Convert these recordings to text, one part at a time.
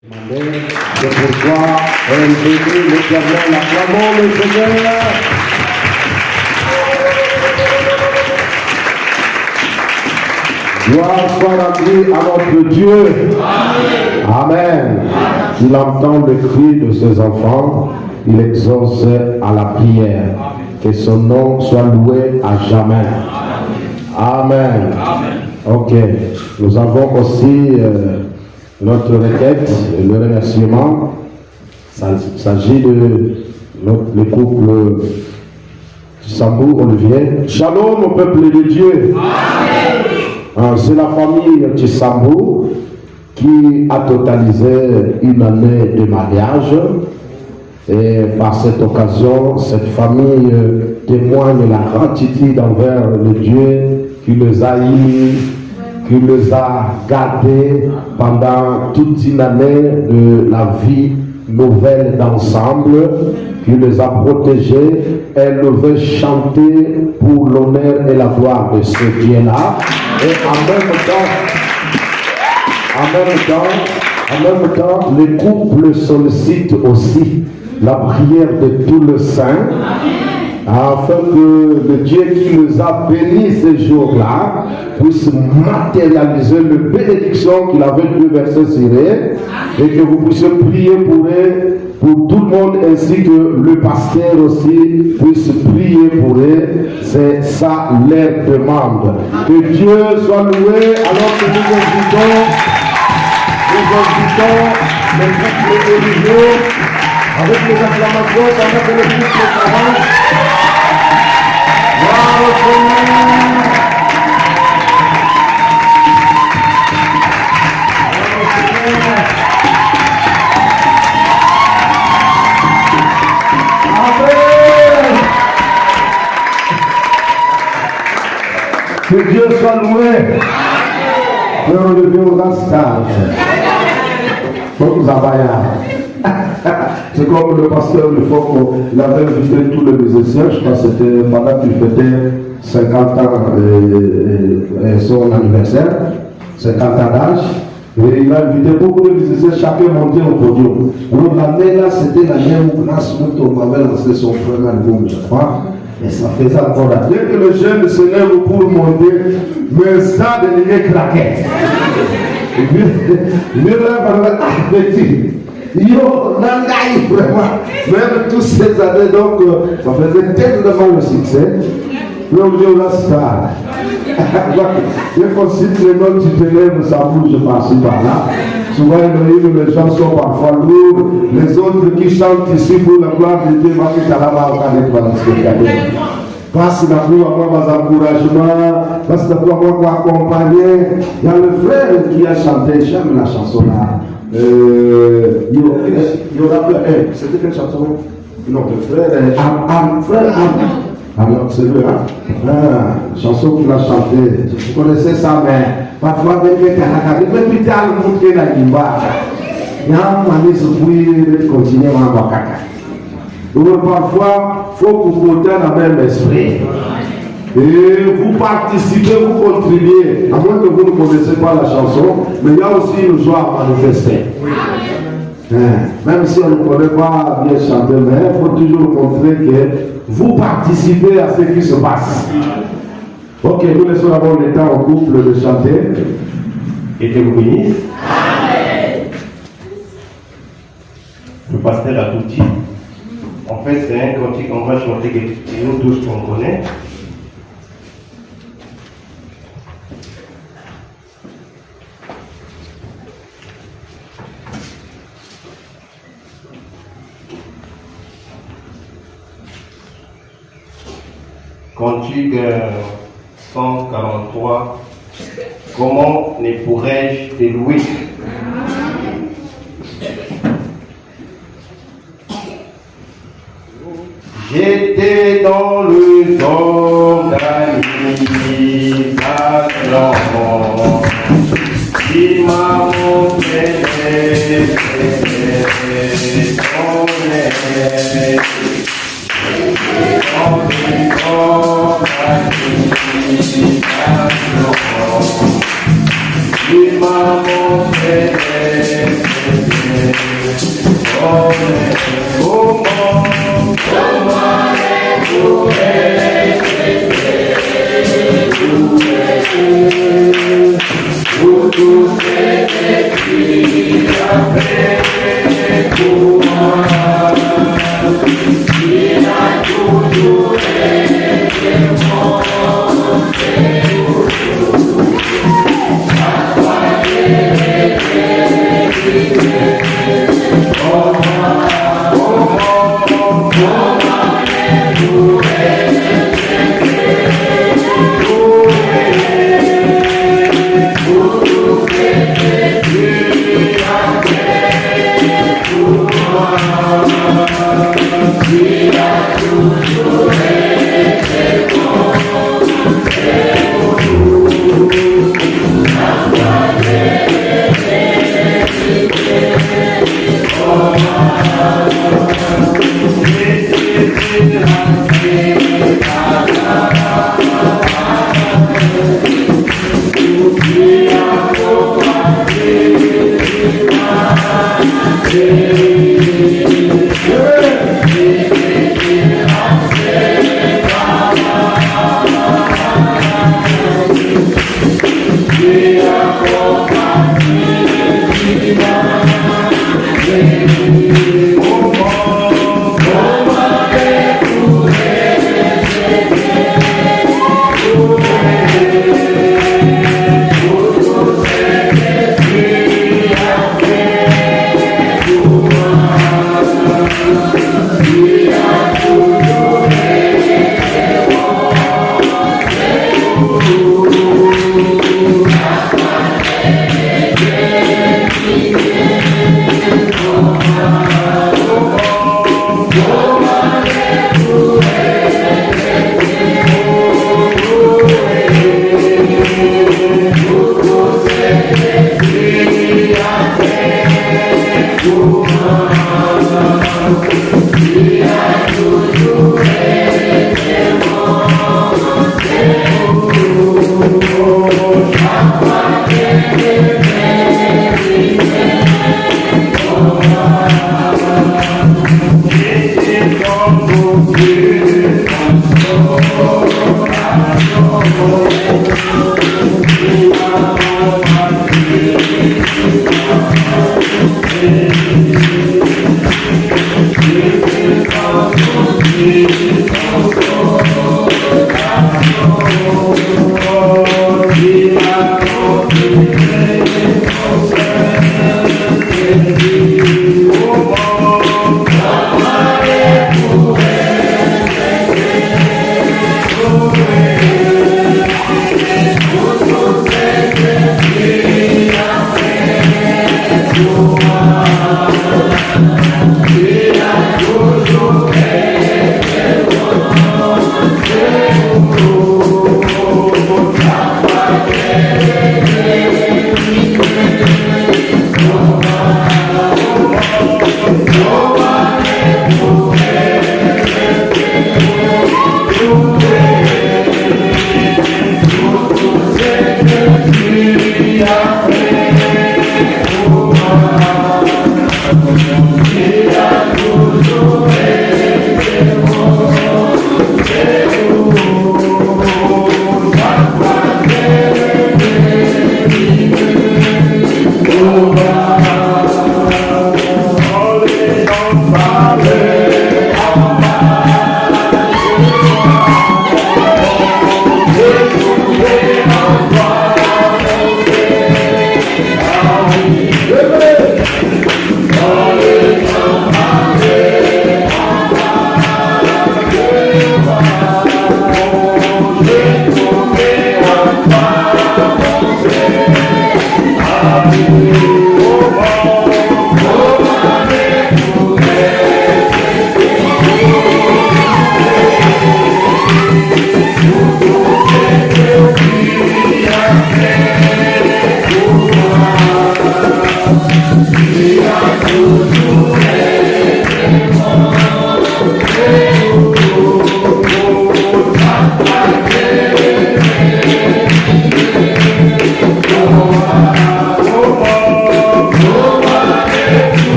C'est pourquoi elle bénit l'Éternel, acclamons le Seigneur. Gloire soit rendue à notre Dieu. Amen. Il entend le cri de ses enfants, il exauce à la prière. Que son nom soit loué à jamais. Amen. Ok. Nous avons aussi notre requête, le remerciement. Il s'agit de le couple Tsambou Olivier. Shalom au peuple de Dieu. C'est la famille Tsambou qui a totalisé une année de mariage. Et par cette occasion, cette famille témoigne la gratitude envers le Dieu qui les a émis, qui les a gardés pendant toute une année de la vie nouvelle d'ensemble, qui les a protégés. Elle veut chanter pour l'honneur et la gloire de ce Dieu-là. Et en même temps, le couple sollicite aussi la prière de tous les saints, afin que le Dieu qui nous a bénis ces jours-là puisse matérialiser la bénédiction qu'il avait déversée sur eux, et que vous puissiez prier pour eux, pour tout le monde, ainsi que le pasteur aussi puisse prier pour eux. C'est ça leur demande. Que Dieu soit loué, alors que nous invitons les couples religieux avec les acclamations, pendant que le couple s'avance. Gloire au Seigneur. Amen. Que Dieu soit loué. Frère Olivier Olascar. Faut nous envoyer. C'est comme le pasteur du Fort, il avait invité tous les musiciens, je crois que c'était pendant qu'il fêtait 50 ans et son anniversaire, 50 ans d'âge. Et il a invité beaucoup de musiciens, chacun montait au podium. Donc l'année là, c'était l'année où Nas Mouton avait lancé son premier album, je crois. Et ça faisait encore là. Dès que le jeune se lève pour monter, le stade est craqué. Et puis, il est là, petit. Yo, Nangaï, vraiment. Même toutes ces années, donc, ça faisait tellement le succès. Le Dieu la star. Je considère les noms du ténèbre, ça bouge par-ci par-là. Souvent, les gens sont parfois lourds. Les autres qui chantent ici pour la gloire de Dieu, passe la pluie à moi, mes encouragements, passe la pluie à moi pour accompagner. Il y a le frère qui a chanté, j'aime la chanson là. Il y aura c'était quelle chanson? Non, le frère c'est lui, hein? Chanson qu'il a chantée. Vous connaissez ça, mais parfois, même plus tard, le monde qui est là, il va. Il y a un moment où il faut continuer à avoir caca. Donc, parfois, il faut que vous portez dans le même esprit. Et vous participez, vous contribuez. À moins que vous ne connaissez pas la chanson, mais il y a aussi une joie à manifester. Même si on ne connaît pas bien chanter, mais il faut toujours montrer que vous participez à ce qui se passe. Ok, nous laissons d'abord le temps au couple de chanter. Et que vous bénisse. Le pasteur a tout dit. En fait, c'est un cantique qu'on va chanter que nous tous on connaît. Cantique 143. Comment ne pourrais-je te louer? J'étais dans le d'organisation qui m'a montré il m'a montré Oh,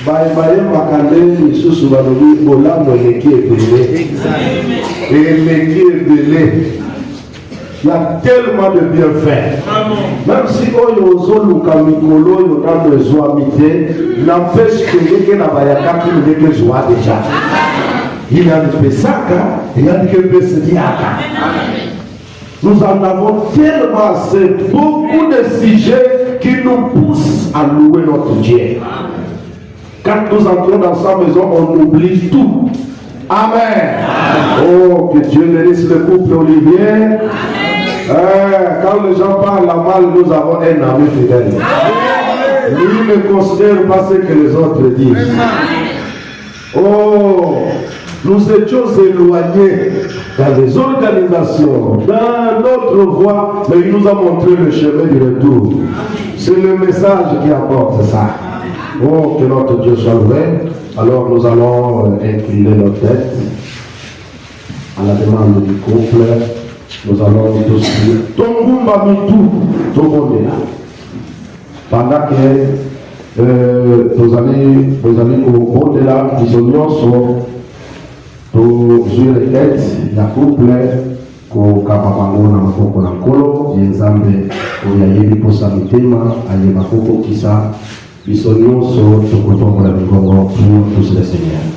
baye makande lisusu balobi olamu eleki ebele eleki ebele. Il y a tellement de bienfaits. Même si on ozoluka mikolo yo na besoamité, n'empêche que na bayaka qui ne que joie déjà. Il y a des pesaka, il y a des pesadiaka. Nous en avons tellement assez, beaucoup de sujets qui nous poussent à louer notre Dieu. Quand nous entrons dans sa maison, on oublie tout. Amen. Oh, que Dieu bénisse le couple Olivier. Quand les gens parlent la mal, nous avons un ami fidèle. Lui ne considère pas ce que les autres disent. Oh, nous étions éloignés dans les organisations, dans notre voie, mais il nous a montré le chemin du retour. C'est le message qui apporte ça. Oh, que notre Dieu soit loué. Alors nous allons incliner nos têtes à la demande du couple. Nous allons tous dire Tongumba Mitou, Tongomela. Pendant que nos amis au au-delà qui sont tous les têtes, la couple, ko kapapango na makoko na nkolo, yenzambe oyayebi posa mitema, aye makoko kisa, bisonyo so tokotongo la mikongo pour tous les seigneurs.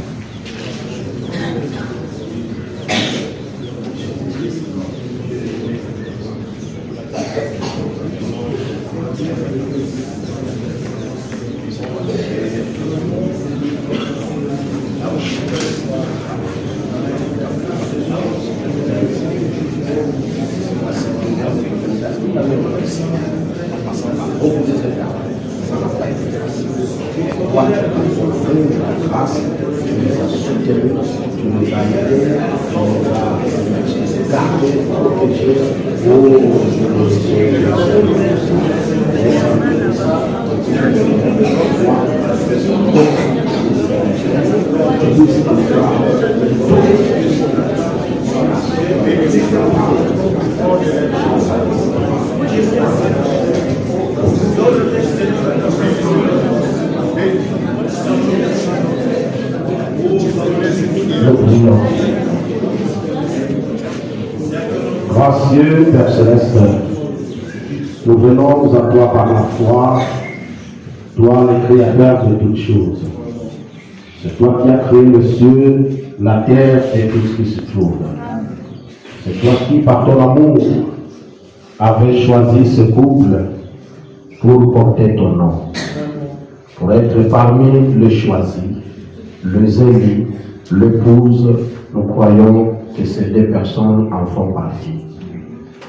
Gracieux Père Céleste, nous venons à toi par la foi, toi le Créateur de toutes choses. C'est toi qui as créé le ciel, la terre et tout ce qui se trouve. C'est toi qui, par ton amour, avais choisi ce couple pour porter ton nom, pour être parmi les choisis, les élus, l'épouse. Nous croyons que ces deux personnes en font partie.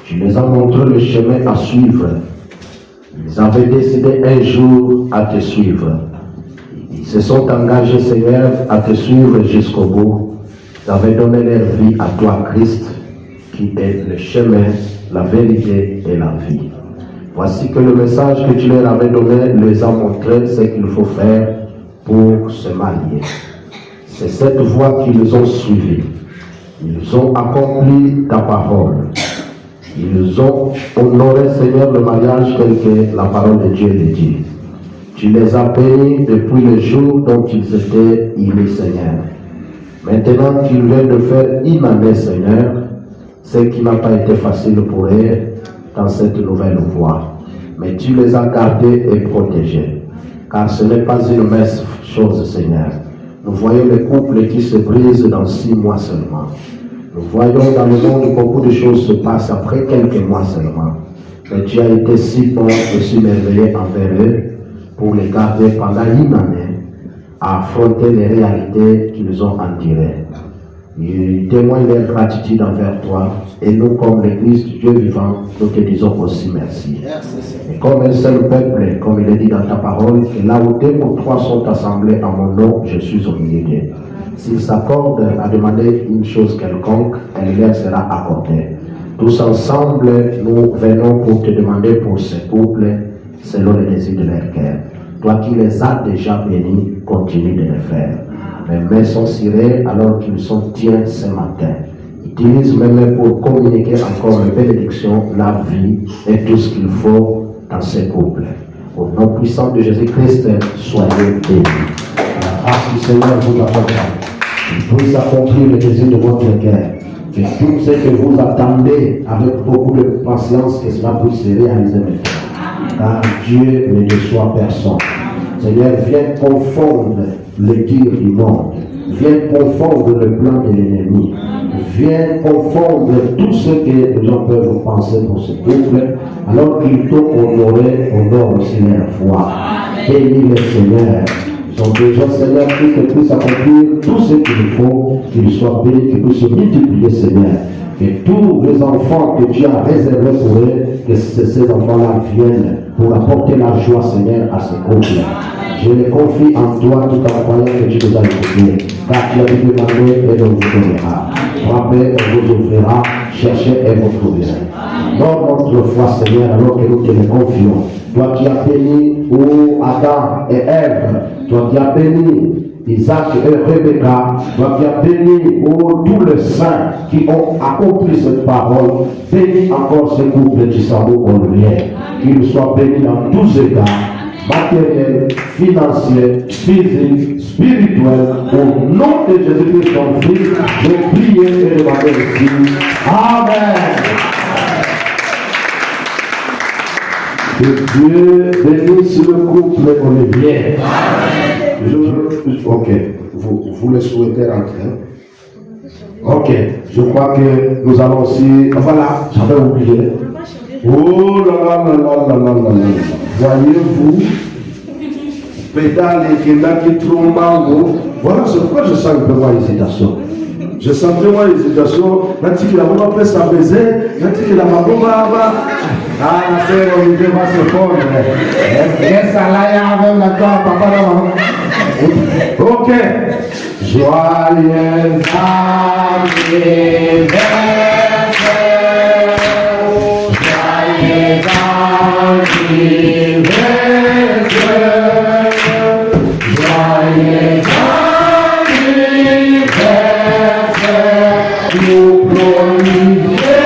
Tu les as montré le chemin à suivre. Ils avaient décidé un jour à te suivre. Ils se sont engagés, Seigneur, à te suivre jusqu'au bout. Ils avaient donné leur vie à toi, Christ, qui est le chemin, la vérité et la vie. Voici que le message que tu leur avais donné les a montré ce qu'il faut faire pour se marier. C'est cette voie qu'ils ont suivie. Ils ont accompli ta parole. Ils ont honoré, Seigneur, le mariage tel que la parole de Dieu le dit. Tu les as bénis depuis le jour dont ils étaient unis, Seigneur. Maintenant qu'ils viennent de faire une année, Seigneur, ce qui n'a pas été facile pour eux dans cette nouvelle voie. Mais tu les as gardés et protégés. Car ce n'est pas une mince chose, Seigneur. Nous voyons les couples qui se brisent dans 6 mois seulement. Nous voyons dans le monde beaucoup de choses se passent après quelques mois seulement. Mais tu as été si bon et si merveilleux envers eux pour les garder pendant une année à affronter les réalités qu'ils ont endurées. Ils témoignent leur gratitude envers toi et nous, comme l'Église du Dieu vivant, nous te disons aussi merci. Et comme un seul peuple, comme il est dit dans ta parole, que là où 2 ou 3 sont assemblés en mon nom, je suis au milieu d'eux. S'ils s'accordent à demander une chose quelconque, elle leur sera accordée. Tous ensemble, nous venons pour te demander pour ces couples, selon le désir de leur cœur. Toi qui les as déjà bénis, continue de le faire. Mes mains sont cirées alors qu'ils sont tiens ce matin. Utilise mes mains pour communiquer encore les bénédictions, la vie et tout ce qu'il faut dans ces couples. Au nom puissant de Jésus-Christ, soyez bénis. du Seigneur vous accompagne. Puisse accomplir les désirs de votre cœur. Que tout ce que vous attendez avec beaucoup de patience, que cela puisse se réaliser maintenant. Car Dieu ne déçoit personne. Seigneur, viens confondre les dires du monde. Viens confondre le plan de l'ennemi. Viens confondre tout ce que les gens peuvent penser pour ce couple. Alors qu'ils t'ont honoré, honore aussi leur foi. Bénis le Seigneur. Ils ont besoin, Seigneur, qu'ils puissent accomplir tout ce qu'il faut, qu'ils soient bénis, qu'ils puissent se multiplier, Seigneur. Que tous les enfants que tu as réservés pour eux, que ces enfants-là viennent pour apporter la joie, Seigneur, à ce couple. Je les confie en toi tout en croyant que tu nous as écoutés. Car tu as dit demander et on vous donnera. Frappez, on vous ouvrira. Cherchez et vous trouverez. Dans notre foi, Seigneur, alors que nous te les confions. Toi qui as béni Adam et Ève. Toi qui as béni Isaac et Rebecca, toi qui as béni tous les saints qui ont accompli cette parole, bénis encore ce couple du Samou Olvien, qu'ils soient bénis dans tous égards, matériel, financier, physique, spirituel, au nom de Jésus-Christ, ton Fils, je prie et demande ici. Amen. Que Dieu bénisse le couple Olivier. Ok, vous le souhaitez rentrer. Ok, je crois que nous allons aussi. Voilà, j'avais oublié. Oh là là là là là là là. Voyez-vous, pédale et qui trompe en haut. Voilà c'est pourquoi je sens un peu moins hésitation. Je sens vraiment hésitation. Maintenant qu'il a vraiment fait sa baiser, maintenant qu'il a ma bombe là-bas. Ah, la sœur Olivier va se fondre. Et ça là, il y a même la toi, papa là, maman. Ok. Joyeux anniversaire. Joyeux anniversaire. Joyeux anniversaire. Couple Olivier.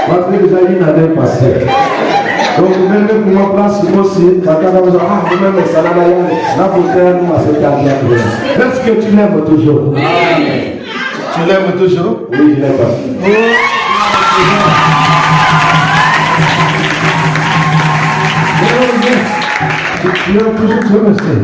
Parce que déjà il n'avait passé. Donc même pour ma place aussi, quand on va dire ah même ça là là pour faire nous à cette carrière. Est-ce que tu l'aimes toujours? Oui. Tu l'aimes toujours? Oui, je l'aime. Tu l'aimes toujours, tu monsieur.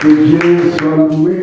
Que Dieu soit loué.